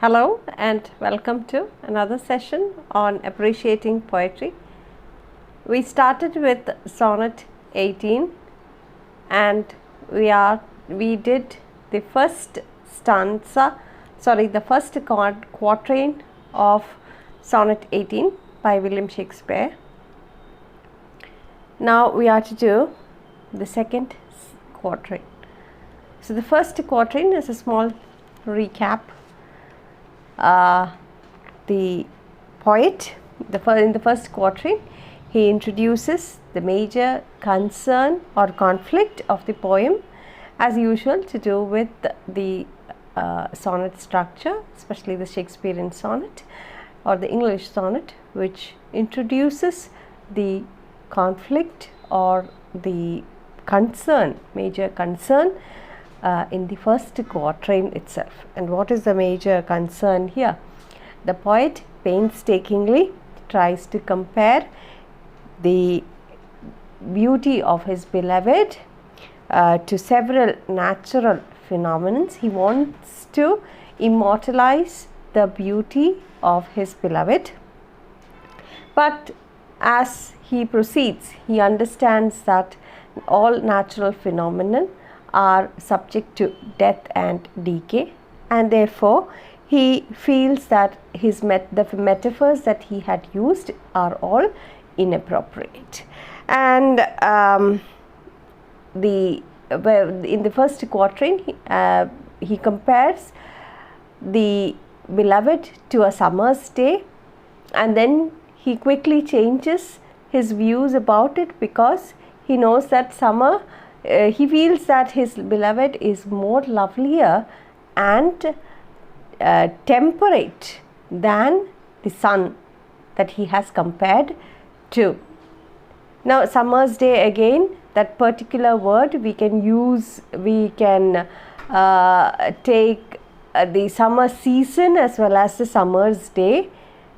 Hello and welcome to another session on appreciating poetry. We started with Sonnet 18 and we did the first the first quatrain of Sonnet 18 by William Shakespeare. Now we are to do the second quatrain. So the first quatrain is a small recap. The poet, in the first quatrain, he introduces the major concern or conflict of the poem, as usual, to do with the sonnet structure, especially the Shakespearean sonnet or the English sonnet, which introduces the conflict or the concern, major concern in the first quatrain itself. And what is the major concern here? The poet painstakingly tries to compare the beauty of his beloved to several natural phenomena. He wants to immortalize the beauty of his beloved, but as he proceeds, he understands that all natural phenomena are subject to death and decay, and therefore he feels that the metaphors that he had used are all inappropriate. And in the first quatrain, he compares the beloved to a summer's day, and then he quickly changes his views about it because he knows that he feels that his beloved is more lovelier and temperate than the sun that he has compared to. Now, summer's day, again, that particular word we can take the summer season as well as the summer's day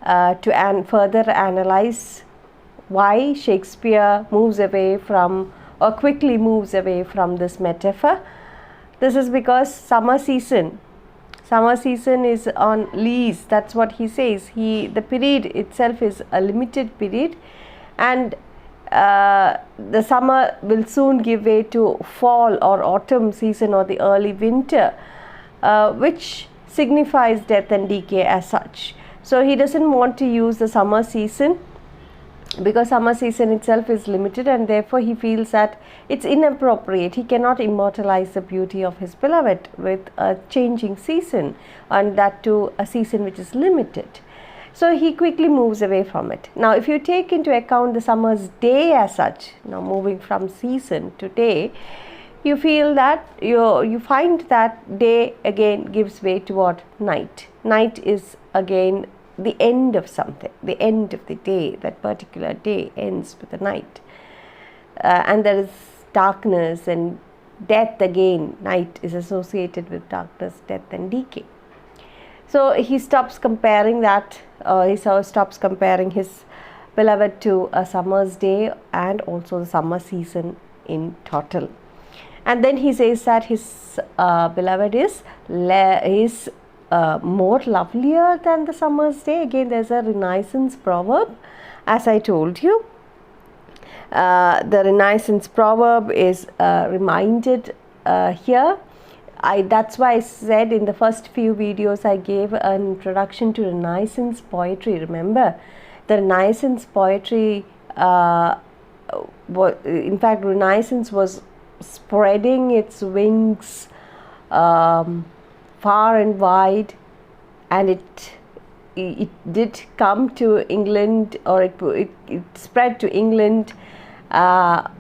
to further analyze why Shakespeare quickly moves away from this metaphor. This is because summer season is on lease. That's what he says. The period itself is a limited period, and the summer will soon give way to fall or autumn season or the early winter, which signifies death and decay as such. So he doesn't want to use the summer season because summer season itself is limited, and therefore he feels that it's inappropriate. He cannot immortalize the beauty of his beloved with a changing season, and that too a season which is limited. So he quickly moves away from it. Now, if you take into account the summer's day as such, now moving from season to day, you feel that you find that day again gives way to what? Night. Night is again the end of something, the end of the day. That particular day ends with the night, and there is darkness and death again. Night is associated with darkness, death and decay. So he stops comparing stops comparing his beloved to a summer's day and also the summer season in total. And then he says that his beloved is more lovelier than the summer's day. Again, there's a Renaissance proverb, as I told you. The Renaissance proverb is reminded here. That's why I said in the first few videos I gave an introduction to Renaissance poetry. Remember, the Renaissance poetry, in fact, Renaissance was spreading its wings far and wide, and it did come to England, or it spread to England, of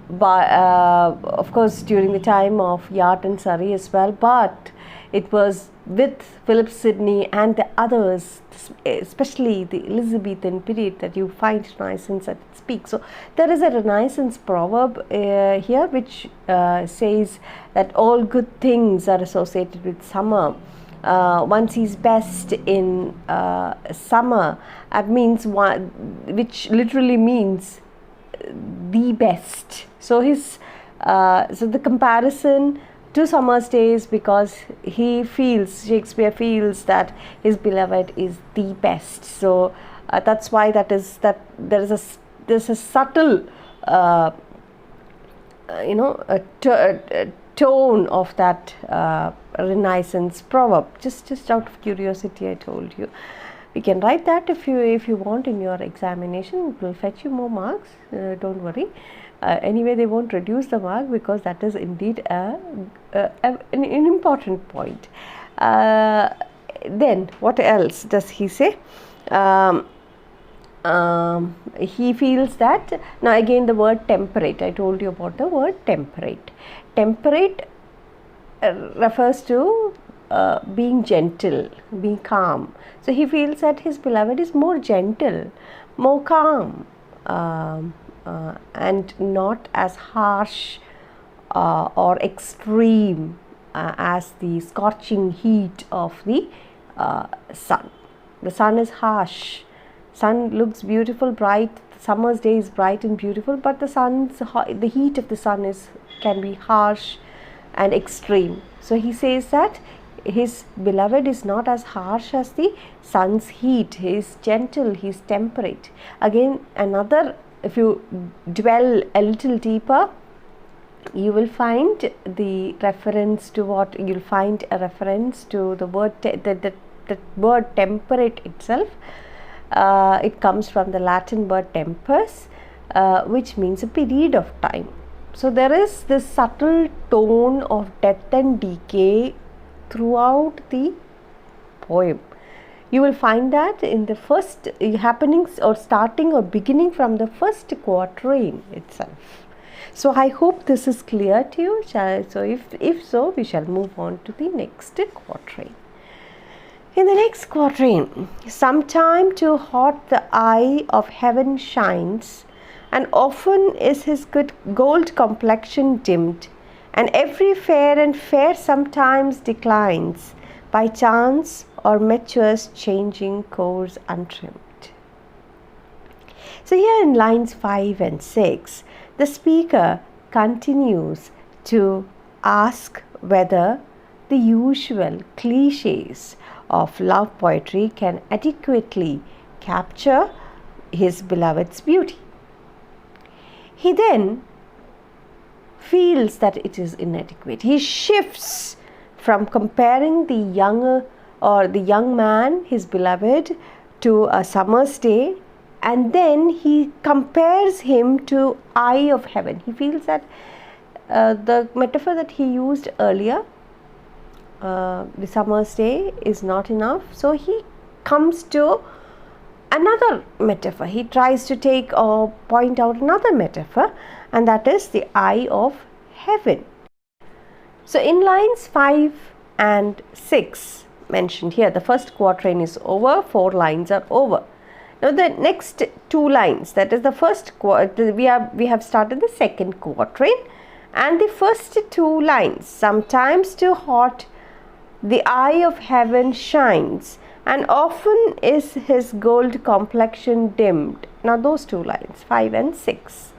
course during the time of Yard and Surrey as well, but it was with Philip Sidney and the others, especially the Elizabethan period, that you find Renaissance at its peak. So there is a Renaissance proverb here which says that all good things are associated with summer. One sees best in summer. That means which literally means the best. So the comparison 2 summer's days because Shakespeare feels that his beloved is the best. So that's why there's a subtle tone of that Renaissance proverb. Just out of curiosity, I told you. You can write that if you want in your examination. It will fetch you more marks. Don't worry. Anyway, they won't reduce the mark because that is indeed an important point. Then what else does he say? He feels that, now again the word temperate, I told you about the word temperate. Temperate refers to being gentle, being calm. So he feels that his beloved is more gentle, more calm, and not as harsh or extreme as the scorching heat of the sun. The sun is harsh. Sun looks beautiful, bright. Summer's day is bright and beautiful, but the heat of the sun can be harsh and extreme. So he says that his beloved is not as harsh as the sun's heat. He is gentle, he is temperate. Again, if you dwell a little deeper, you will find the reference to what you'll find a reference to the word the word temperate itself. It comes from the Latin word tempus, which means a period of time. So there is this subtle tone of death and decay throughout the poem. You will find that in the first happenings, or starting or beginning from the first quatrain itself. So I hope this is clear to you. So if so, we shall move on to the next quatrain. In the next quatrain, sometime too hot the eye of heaven shines, and often is his good gold complexion dimmed, and every fair and fair sometimes declines, by chance or meteor's changing course untrimmed. So here in lines 5 and 6, the speaker continues to ask whether the usual cliches of love poetry can adequately capture his beloved's beauty. He then feels that it is inadequate. He shifts from comparing the young man, his beloved, to a summer's day, and then he compares him to eye of heaven. He feels that the metaphor that he used earlier, the summer's day, is not enough. So he comes to another metaphor. He tries to take or point out another metaphor, and that is the eye of heaven. So in lines 5 and 6 mentioned here, the first quatrain is over, 4 lines are over. Now the next 2 lines, that is the first we have started the second quatrain, and the first 2 lines, sometimes too hot the eye of heaven shines, and often is his gold complexion dimmed. Now those 2 lines, 5 and 6.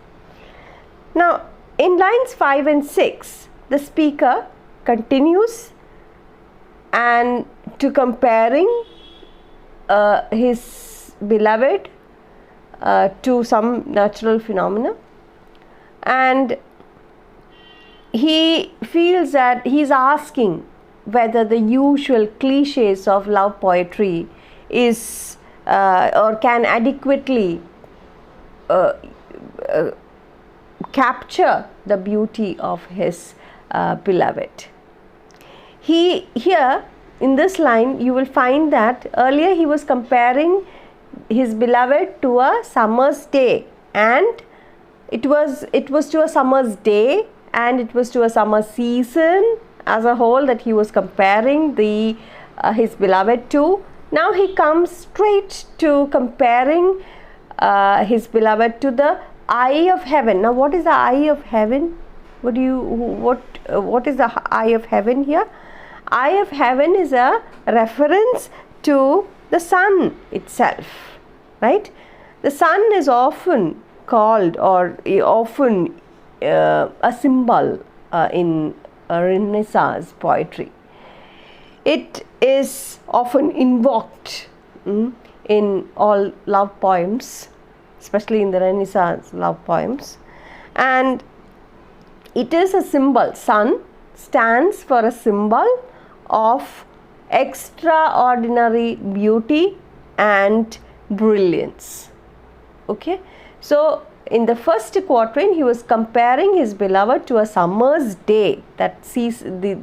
Now in lines 5 and 6, the speaker continues and to comparing his beloved to some natural phenomena, and he feels that he is asking whether the usual cliches of love poetry is or can adequately capture the beauty of his beloved. Here in this line, you will find that earlier he was comparing his beloved to a summer's day, and it was to a summer's day, and it was to a summer season as a whole that he was comparing his beloved to. Now he comes straight to comparing his beloved to the eye of heaven. Now what is the eye of heaven? What is the eye of heaven here? Eye of heaven is a reference to the sun itself, right? The sun is often called, or often a symbol in Renaissance poetry. It is often invoked in all love poems, especially in the Renaissance love poems. And it is a symbol. Sun stands for a symbol of extraordinary beauty and brilliance. Okay, so in the first quatrain, he was comparing his beloved to a summer's day that sees the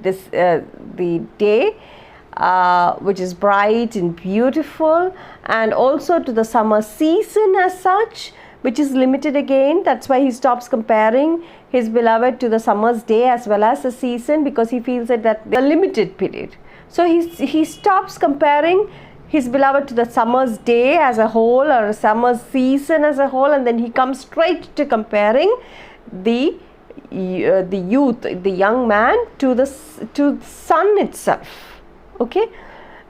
day which is bright and beautiful, and also to the summer season as such, which is limited again. That's why he stops comparing his beloved to the summer's day as well as the season, because he feels that a limited period. So he stops comparing his beloved to the summer's day as a whole or a summer's season as a whole, and then he comes straight to comparing the youth, the young man, to the sun itself. Okay,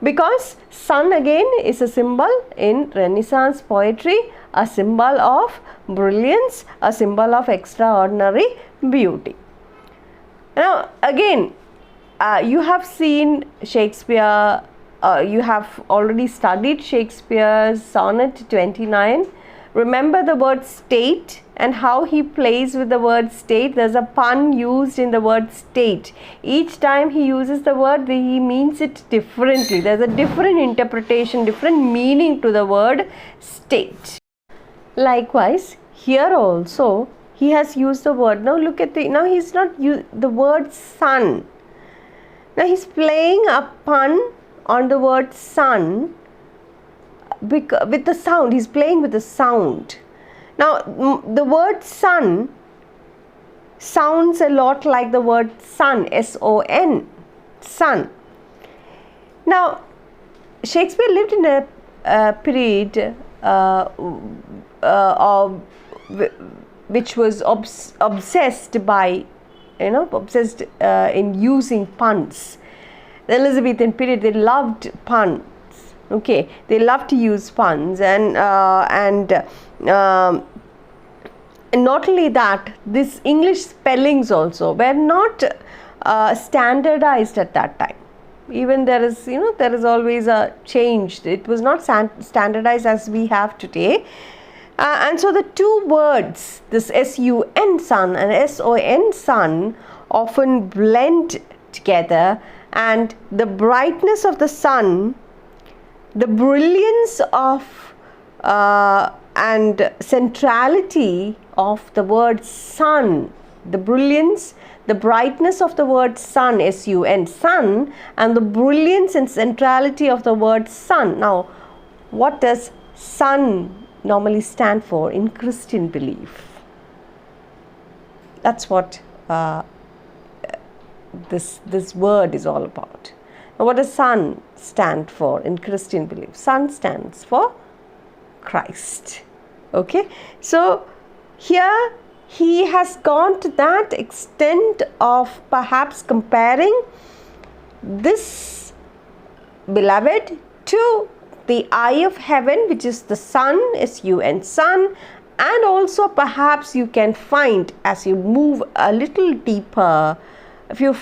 because sun again is a symbol in Renaissance poetry, a symbol of brilliance, a symbol of extraordinary beauty. Now again, you have seen Shakespeare, you have already studied Shakespeare's Sonnet 29. Remember the word state and how he plays with the word state. There's a pun used in the word state. Each time he uses the word, he means it differently. There's a different interpretation, different meaning to the word state. Likewise, here also he has used the word. Now look at now he's not used the word sun. Now he's playing a pun on the word sun with the sound. He's playing with the sound. Now the word sun sounds a lot like the word sun, S-O-N, sun. Now Shakespeare lived in a period which was obsessed by, obsessed in using puns. The Elizabethan period, they loved puns. Okay, they loved to use puns, and not only that, these English spellings also were not standardized at that time. Even there is always a change. It was not standardized as we have today. And so the two words, this S-U-N, sun, and S-O-N, sun, often blend together, and the brightness of the sun, the brilliance of and centrality of the word sun, the brilliance, the brightness of the word sun, S-U-N, sun, and the brilliance and centrality of the word sun. Now, what does sun normally stand for in Christian belief? That's what this word is all about. Now, what does sun stand for in Christian belief? Sun stands for Christ. Okay, so here he has gone to that extent of perhaps comparing this beloved to the eye of heaven, which is the sun, S-U-N, sun, and also perhaps you can find, as you move a little deeper, if you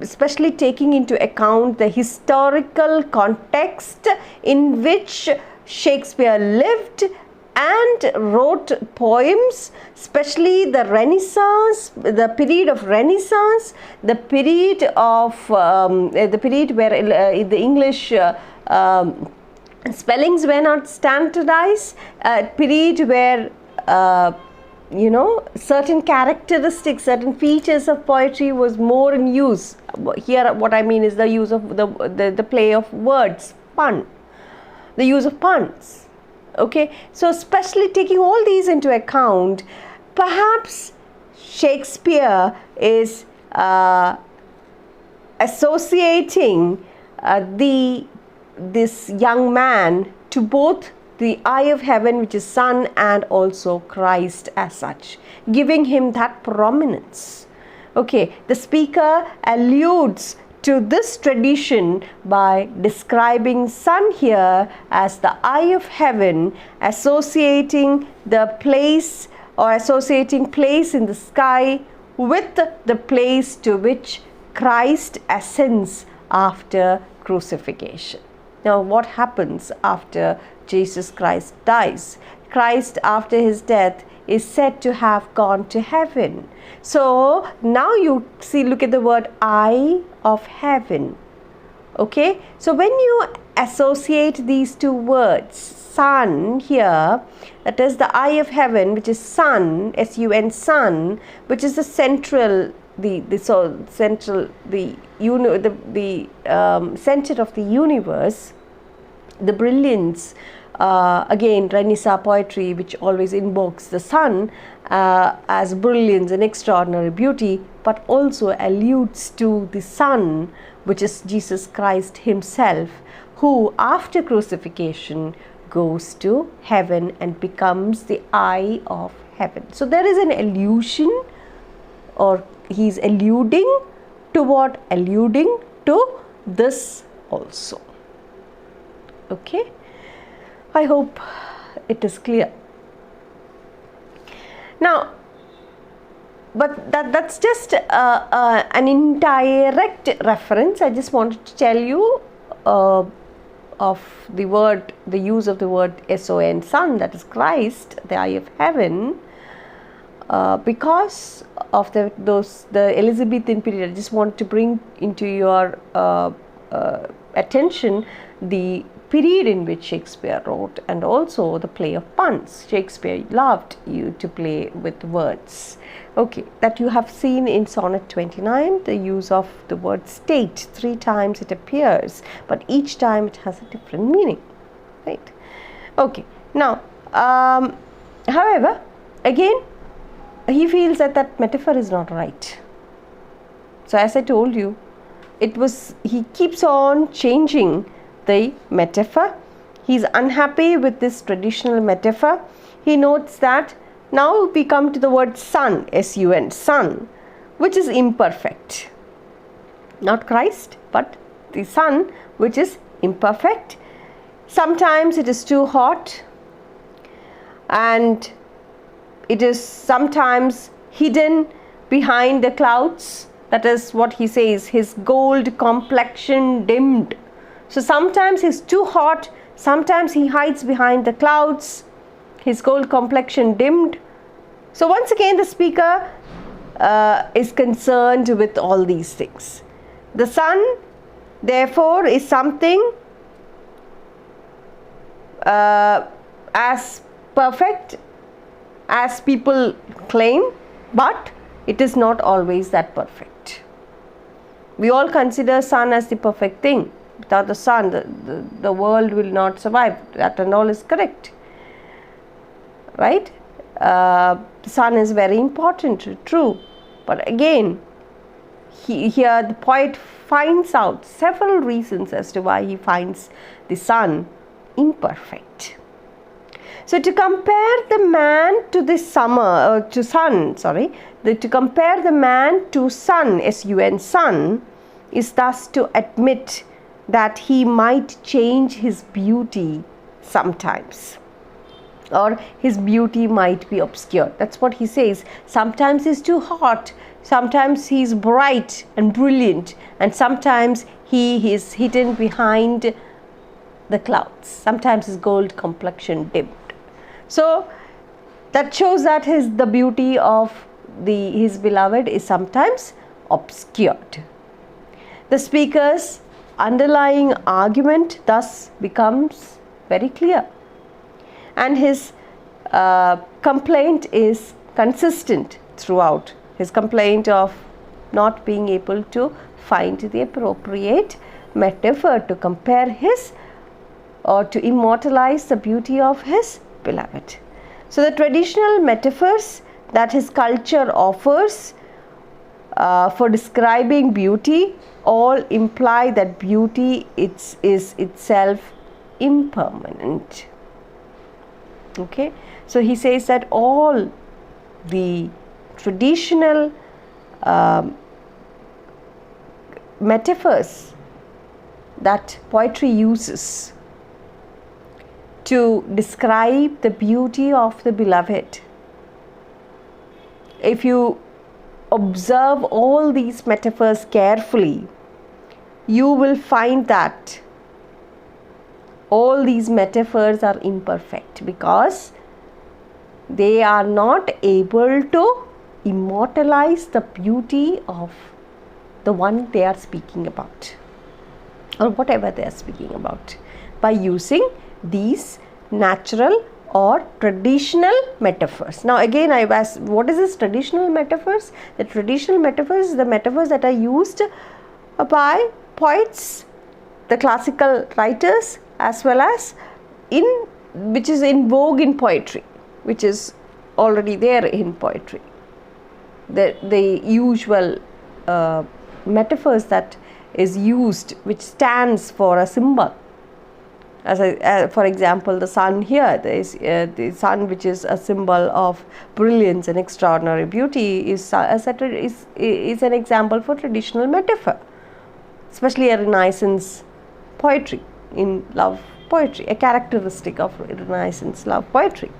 especially taking into account the historical context in which Shakespeare lived and wrote poems, especially the Renaissance, the period of Renaissance, the period of the period where the English spellings were not standardized, a period where certain characteristics, certain features of poetry was more in use. Here what I mean is the use of the play of words, pun, the use of puns. Okay, so especially taking all these into account, perhaps Shakespeare is associating this young man to both the eye of heaven, which is sun, and also Christ as such, giving him that prominence. Okay, the speaker alludes to this tradition by describing sun here as the eye of heaven, associating the place or associating place in the sky with the place to which Christ's essence after crucifixion. Now, what happens after Jesus Christ dies? Christ, after his death, is said to have gone to heaven. So now you see, look at the word eye of heaven. Okay, so when you associate these two words, sun here, that is the eye of heaven, which is sun, S-U-N, sun, which is the central, center of the universe, the brilliance. Again, Renaissance poetry, which always invokes the sun as brilliance and extraordinary beauty, but also alludes to the sun, which is Jesus Christ himself, who after crucifixion goes to heaven and becomes the eye of heaven. So there is an allusion, or he's alluding to what? Alluding to this also. Okay, I hope it is clear. Now, but that's just an indirect reference. I just wanted to tell you of the word, the use of the word S-O-N, sun, that is Christ, the eye of heaven, because of the Elizabethan period. I just want to bring into your attention the period in which Shakespeare wrote, and also the play of puns. Shakespeare loved you to play with words. Okay, that you have seen in Sonnet 29, the use of the word state. 3 times it appears, but each time it has a different meaning, right? Okay, now, however, again, he feels that that metaphor is not right. So as I told you, he keeps on changing the metaphor. He's unhappy with this traditional metaphor. He notes that now we come to the word sun, S-U-N, sun, which is imperfect. Not Christ, but the sun, which is imperfect. Sometimes it is too hot, and it is sometimes hidden behind the clouds. That is what he says, his gold complexion dimmed. So sometimes he's too hot, sometimes he hides behind the clouds, his gold complexion dimmed. So once again the speaker is concerned with all these things. The sun, therefore, is something as perfect as people claim, but it is not always that perfect. We all consider sun as the perfect thing. Without the sun, the world will not survive. That and all is correct, right? The sun is very important, true. But again, here the poet finds out several reasons as to why he finds the sun imperfect. So to compare the man to the to compare the man to sun, S-U-N, sun, is thus to admit that he might change his beauty sometimes, or his beauty might be obscured. That's what he says. Sometimes he's too hot, sometimes he's bright and brilliant, and sometimes he is hidden behind the clouds. Sometimes his gold complexion dimmed. So that shows that the beauty of his beloved is sometimes obscured. The speaker's underlying argument thus becomes very clear, and his complaint is consistent throughout. His complaint of not being able to find the appropriate metaphor to compare his, or to immortalize the beauty of his beloved. So the traditional metaphors that his culture offers for describing beauty all imply that beauty is itself impermanent. Okay, so he says that all the traditional metaphors that poetry uses to describe the beauty of the beloved, if you observe all these metaphors carefully, you will find that all these metaphors are imperfect because they are not able to immortalize the beauty of the one they are speaking about, or whatever they are speaking about, by using these natural or traditional metaphors. Now again, I asked, what is this traditional metaphors? The traditional metaphors, the metaphors that are used by poets, the classical writers, as well as which is in vogue in poetry, which is already there in poetry. The usual metaphors that is used, which stands for a symbol. For example, the sun here, there is the sun, which is a symbol of brilliance and extraordinary beauty, is an example for traditional metaphor, especially a Renaissance poetry, in love poetry, a characteristic of Renaissance love poetry.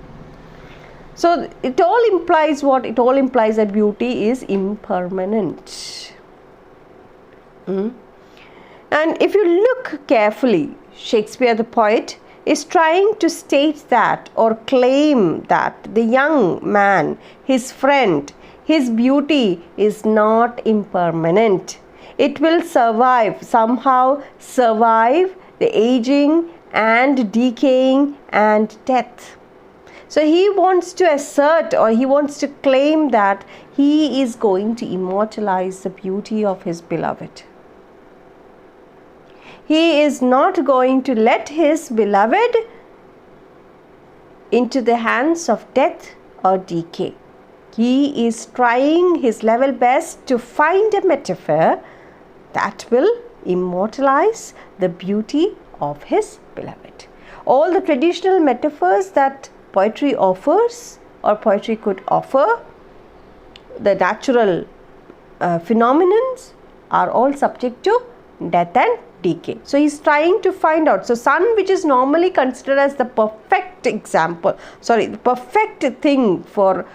So it all implies what? It all implies that beauty is impermanent. And if you look carefully, Shakespeare the poet is trying to state that, or claim that, the young man, his friend, his beauty is not impermanent. It will somehow survive the aging and decaying and death. So he wants to assert, or he wants to claim that he is going to immortalize the beauty of his beloved. He is not going to let his beloved into the hands of death or decay. He is trying his level best to find a metaphor that will immortalize the beauty of his beloved. All the traditional metaphors that poetry offers, or poetry could offer, the natural phenomenons, are all subject to death and decay. So he's trying to find out. So sun, which is normally considered as the perfect the perfect thing for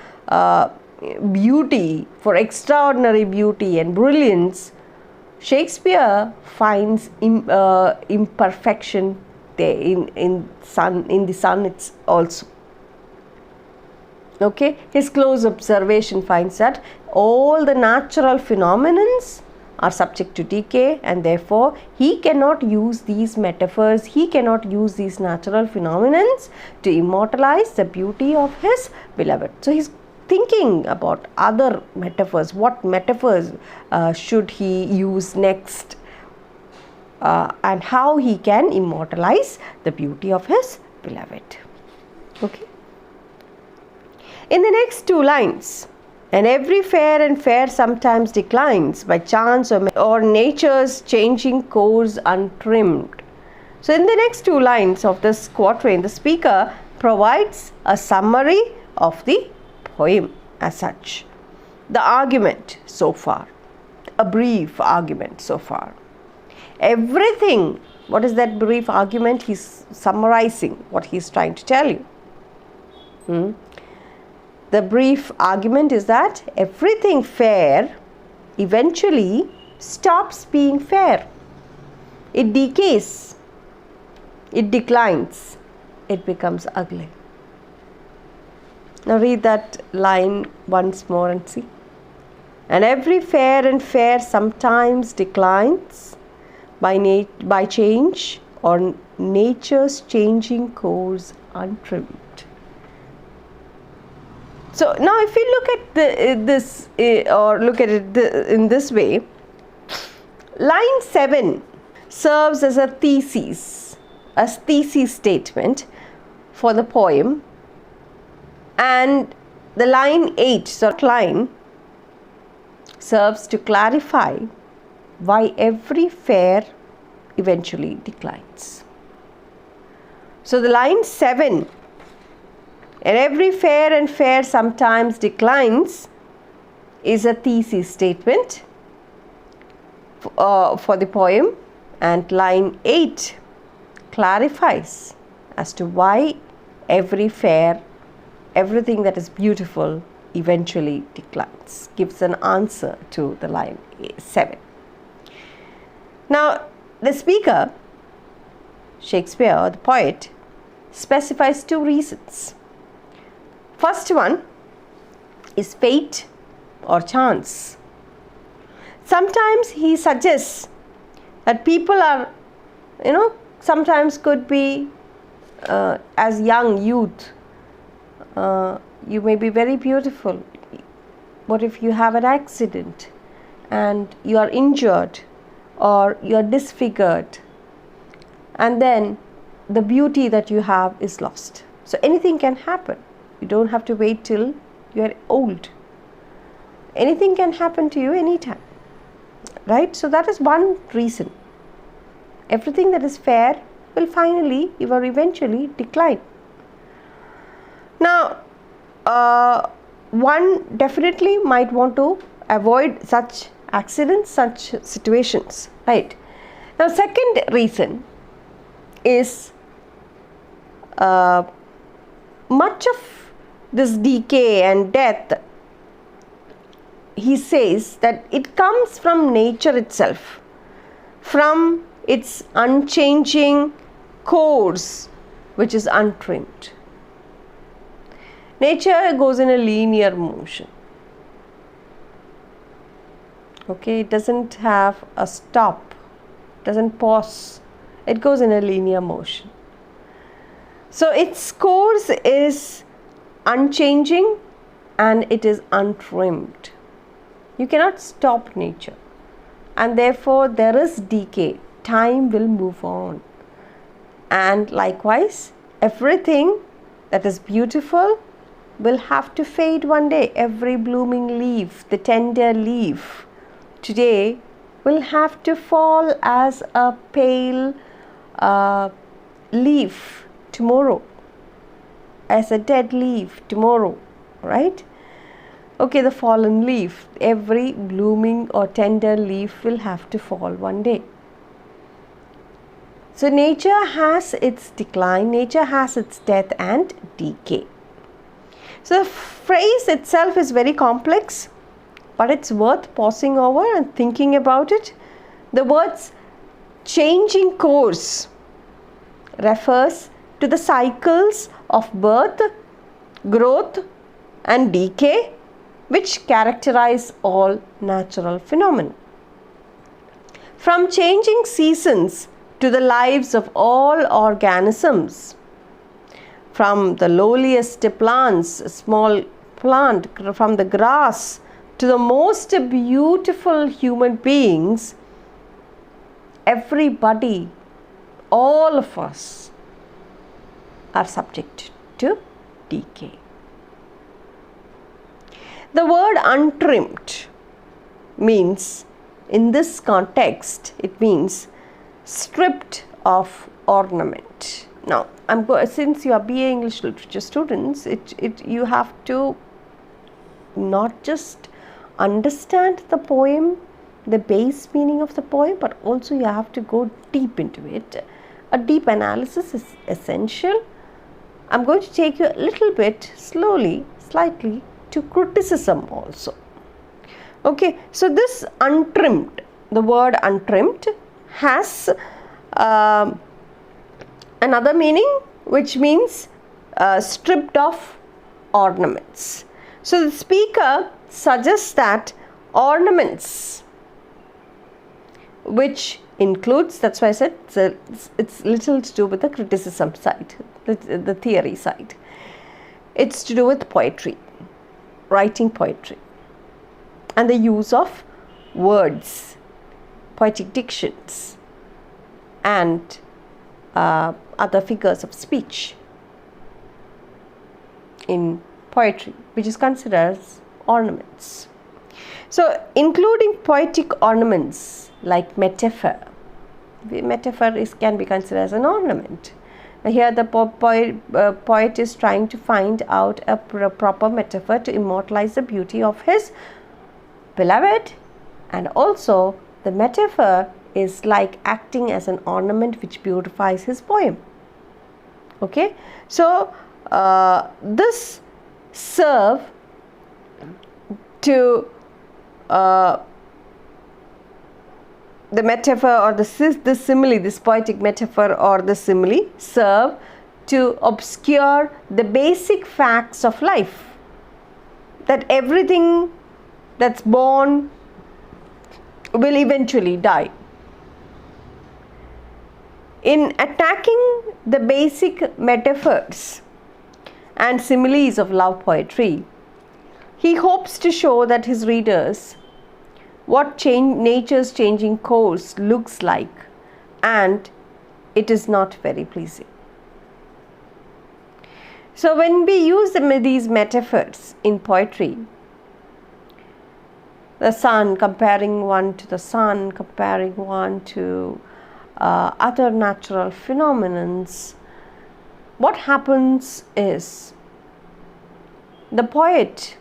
beauty, for extraordinary beauty and brilliance, Shakespeare finds imperfection there in the sun it's also. Okay, his close observation finds that all the natural phenomenons are subject to decay, and therefore he cannot use these metaphors, he cannot use these natural phenomenons to immortalize the beauty of his beloved. So he's thinking about other metaphors. What metaphors should he use next, and how he can immortalize the beauty of his beloved. Okay. In the next two lines, and every fair and fair sometimes declines by chance or nature's changing course untrimmed. So in the next two lines of this quatrain, the speaker provides a summary of the poem as such. The argument so far, a brief argument so far. Everything, what is that brief argument? He's summarizing what he's trying to tell you. The brief argument is that everything fair eventually stops being fair. It decays, it declines, it becomes ugly. Now read that line once more and see. And every fair and fair sometimes declines by change or nature's changing course untrimmed. So now if we look at this in this way, line 7 serves as a thesis statement for the poem, and the line 8, so line, serves to clarify why every fair eventually declines. So the line 7, and every fair and fair sometimes declines, is a thesis statement for the poem, and line 8 clarifies as to why every fair, everything that is beautiful, eventually declines, gives an answer to the line 7. Now, the speaker, Shakespeare, the poet, specifies 2 reasons. First one is fate or chance. Sometimes he suggests that people are, sometimes could be as young youth, you may be very beautiful. What if you have an accident and you are injured or you are disfigured, and then the beauty that you have is lost? So anything can happen. You don't have to wait till you are old. Anything can happen to you anytime, right? So that is one reason. Everything that is fair will finally or eventually decline. Now, one definitely might want to avoid such accidents, such situations, right? Now, second reason is much of this decay and death, he says that it comes from nature itself, from its unchanging course, which is untrimmed. Nature goes in a linear motion. Okay, it doesn't have a stop, doesn't pause. It goes in a linear motion. So its course is unchanging and it is untrimmed. You cannot stop nature, and therefore there is decay. Time will move on, and likewise everything that is beautiful will have to fade one day. Every blooming leaf, the tender leaf today, will have to fall as a pale leaf tomorrow, as a dead leaf tomorrow, right? Okay, the fallen leaf, every blooming or tender leaf will have to fall one day. So nature has its decline, nature has its death and decay. So the phrase itself is very complex, but it's worth pausing over and thinking about it. The words changing course refers to the cycles of birth, growth and decay which characterize all natural phenomena. From changing seasons to the lives of all organisms, from the lowliest plants, a small plant, from the grass to the most beautiful human beings, everybody, all of us are subject to decay. The word untrimmed means, in this context, it means stripped of ornament. Now, since you are BA English Literature students, you have to not just understand the poem, the base meaning of the poem, but also you have to go deep into it. A deep analysis is essential. I'm going to take you a little bit slowly, slightly, to criticism also. Okay, so this untrimmed, the word untrimmed has another meaning, which means stripped of ornaments. So the speaker suggests that ornaments, which includes, that's why I said it's little to do with the criticism side, the theory side. It's to do with poetry, writing poetry, and the use of words, poetic dictions, and other figures of speech in poetry, which is considered as ornaments. So, including poetic ornaments like metaphor. Metaphor can be considered as an ornament. Here the poet is trying to find out a proper metaphor to immortalize the beauty of his beloved, and also the metaphor is like acting as an ornament which beautifies his poem. Okay, so this serve to the metaphor or the simile, this poetic metaphor or the simile serve to obscure the basic facts of life, that everything that's born will eventually die. In attacking the basic metaphors and similes of love poetry, he hopes to show that his readers what nature's changing course looks like, and it is not very pleasing. So when we use these metaphors in poetry, the sun, comparing one to the sun, comparing one to other natural phenomena, what happens is the poet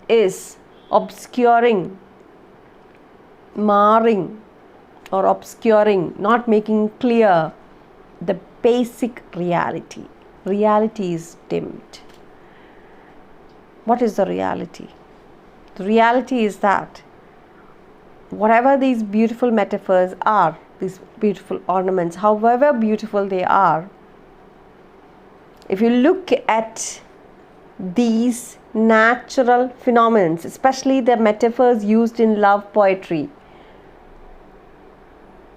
is obscuring, marring or obscuring, not making clear the basic reality. Reality is dimmed. What is the reality? The reality is that whatever these beautiful metaphors are, these beautiful ornaments, however beautiful they are, if you look at these natural phenomena, especially the metaphors used in love poetry,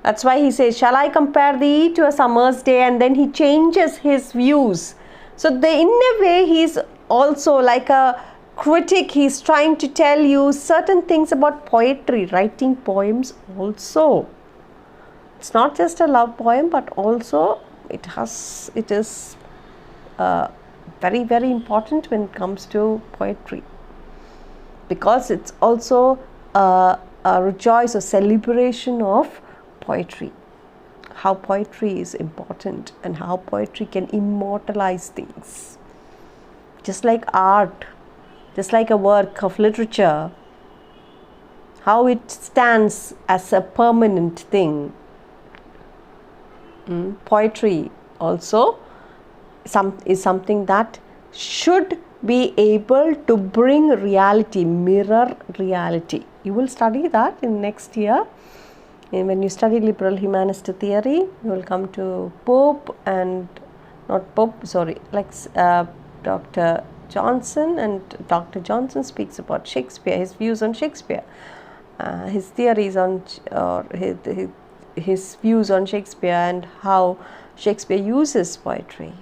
that's why he says, shall I compare thee to a summer's day? And then he changes his views. So in a way, he's also like a critic. He's trying to tell you certain things about poetry, writing poems also. It's not just a love poem, but also it is very, very important when it comes to poetry, because it's also a rejoice or celebration of poetry, how poetry is important and how poetry can immortalize things. Just like art, just like a work of literature, how it stands as a permanent thing. Poetry also is something that should be able to bring reality, mirror reality. You will study that in next year. And when you study liberal humanist theory, you will come to Dr. Johnson, and Dr. Johnson speaks about Shakespeare, his views on Shakespeare, his theories on his views on Shakespeare, and how Shakespeare uses poetry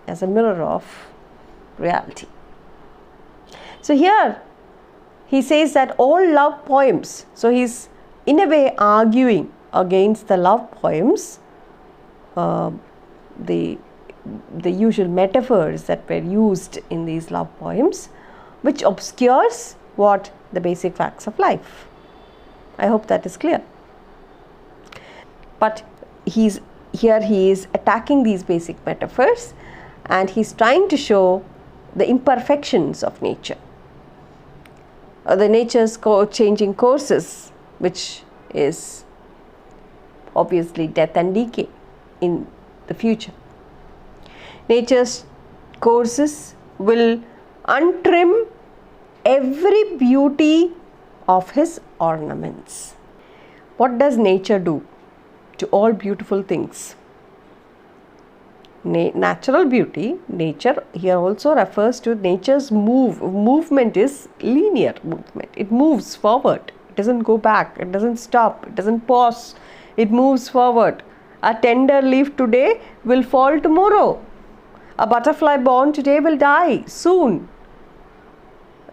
as a mirror of reality. So here he says that all love poems, so he's in a way arguing against the love poems, the usual metaphors that were used in these love poems, which obscures what? The basic facts of life. I hope that is clear. But he is attacking these basic metaphors, and he's trying to show the imperfections of nature, the nature's changing courses, which is obviously death and decay in the future. Nature's courses will untrim every beauty of his ornaments. What does nature do to all beautiful things? Natural beauty, nature here also refers to nature's movement is linear movement. It moves forward. It doesn't go back. It doesn't stop. It doesn't pause. It moves forward. A tender leaf today will fall tomorrow. A butterfly born today will die soon.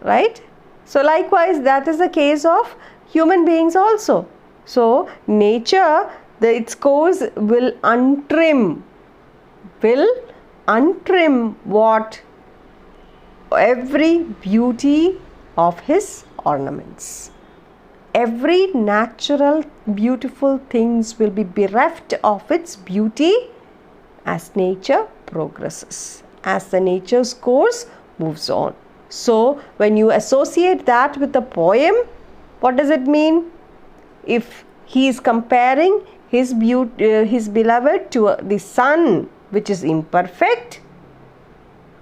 Right? So likewise, that is the case of human beings also. So nature, its course will untrim what? Every beauty of his ornaments. Every natural beautiful things will be bereft of its beauty as nature progresses, as the nature's course moves on. So when you associate that with the poem, what does it mean? If he is comparing his beloved to the sun, which is imperfect,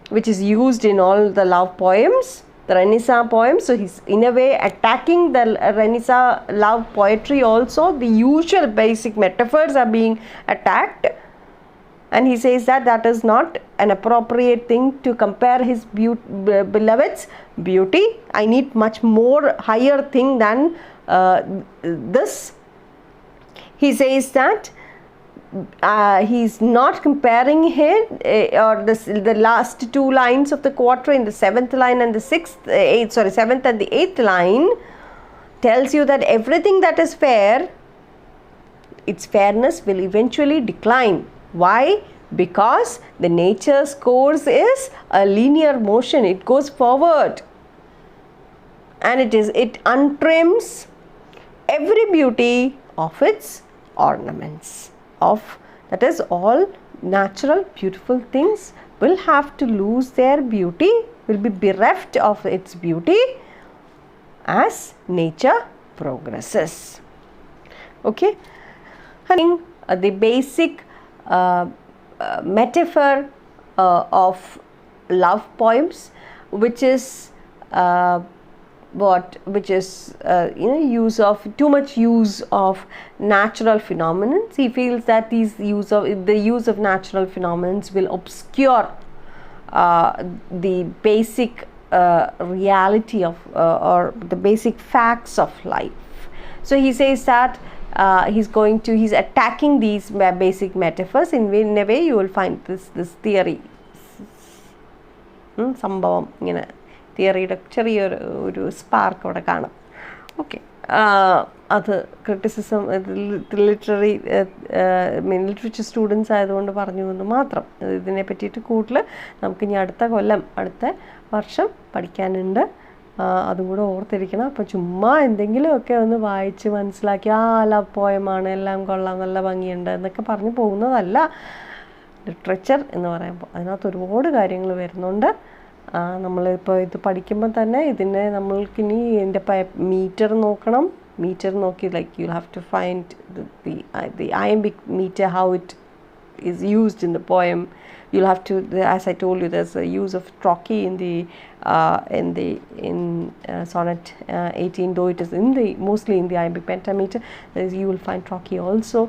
which is used in all the love poems, the Renaissance poem. So he's in a way attacking the Renaissance love poetry also. The usual basic metaphors are being attacked, and he says that that is not an appropriate thing to compare his beloved's beauty. I need much more higher thing than this. He says that he's not comparing here, or the last two lines of the quatrain, the seventh line and the seventh and the eighth line, tells you that everything that is fair, its fairness will eventually decline. Why? Because the nature's course is a linear motion. It goes forward, and it untrims every beauty of its ornaments. That is, all natural beautiful things will have to lose their beauty, will be bereft of its beauty as nature progresses. Okay, and the basic metaphor of love poems, which is use of too much use of natural phenomena. He feels that the use of natural phenomena will obscure the basic reality of or the basic facts of life. So he says that he's attacking these basic metaphors. In a way you will find this theory, sambhavam, തിയറിയുടെ ചെറിയൊരു spark അവിടെ കാണാം. Okay, അത് criticism literature students ആയതുകൊണ്ട് പറഞ്ഞു എന്ന് മാത്രം. ഇതിനെ പറ്റിയിട്ട് കൂടുതൽ നമുക്കിനി അടുത്ത വർഷം പഠിക്കാനുണ്ട്. അതും കൂടെ ഓർത്തിരിക്കണം. അപ്പോൾ ചുമ്മാ എന്തെങ്കിലുമൊക്കെ ഒന്ന് വായിച്ച് മനസ്സിലാക്കി ലവ് പോയമാണ്, എല്ലാം കൊള്ളാം, നല്ല ഭംഗിയുണ്ട് എന്നൊക്കെ പറഞ്ഞു പോകുന്നതല്ല ലിറ്ററേച്ചർ എന്ന് പറയുമ്പോൾ. അതിനകത്ത് ഒരുപാട് കാര്യങ്ങൾ വരുന്നുണ്ട്. നമ്മളിപ്പോൾ ഇത് പഠിക്കുമ്പോൾ തന്നെ ഇതിനെ നമ്മൾക്കിനി ഇതിൻ്റെ മീറ്റർ നോക്കണം. മീറ്റർ നോക്കി, like you have to find the iambic meter, how it is used in the poem. You'll have to, as I told you, there's a use of trochee in sonnet 18, though it is mostly in the iambic pentameter. You will find trochee also.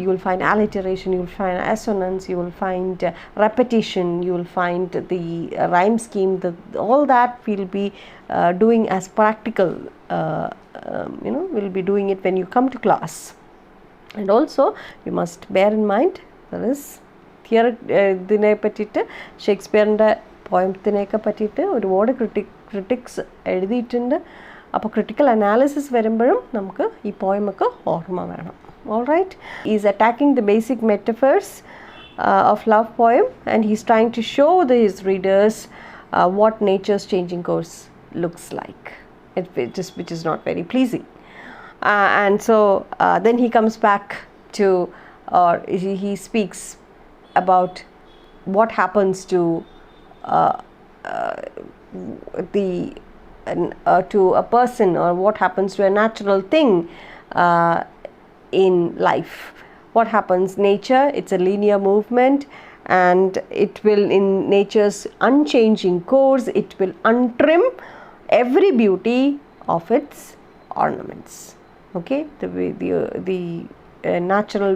You will find alliteration, you will find assonance, you will find repetition, you will find the rhyme scheme. All that we'll be doing as practical, we'll be doing it when you come to class. And also you must bear in mind, there is ഇതിനെ പറ്റിയിട്ട് ഷേക്സ്പിയറിൻ്റെ പോയത്തിനെയൊക്കെ പറ്റിയിട്ട് ഒരുപാട് critics എഴുതിയിട്ടുണ്ട്. അപ്പോൾ critical analysis വരുമ്പോഴും നമുക്ക് ഈ പോയമൊക്കെ ഓർമ്മ വേണം. All right, he is attacking the basic metaphors of love poem, and he is trying to show his readers what nature's changing course looks like, which is not very pleasing. And so then he comes back to, or he speaks about what happens to to a person, or what happens to a natural thing in life. What happens? Nature, it's a linear movement, and it will, in nature's unchanging course, it will untrim every beauty of its ornaments. Okay, the natural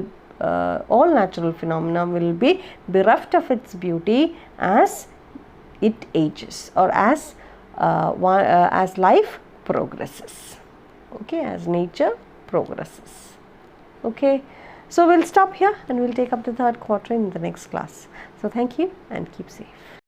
all natural phenomena will be bereft of its beauty as it ages, or as life progresses. Okay, as nature progresses. Okay, so we'll stop here and we'll take up the third quatrain in the next class. So thank you and keep safe.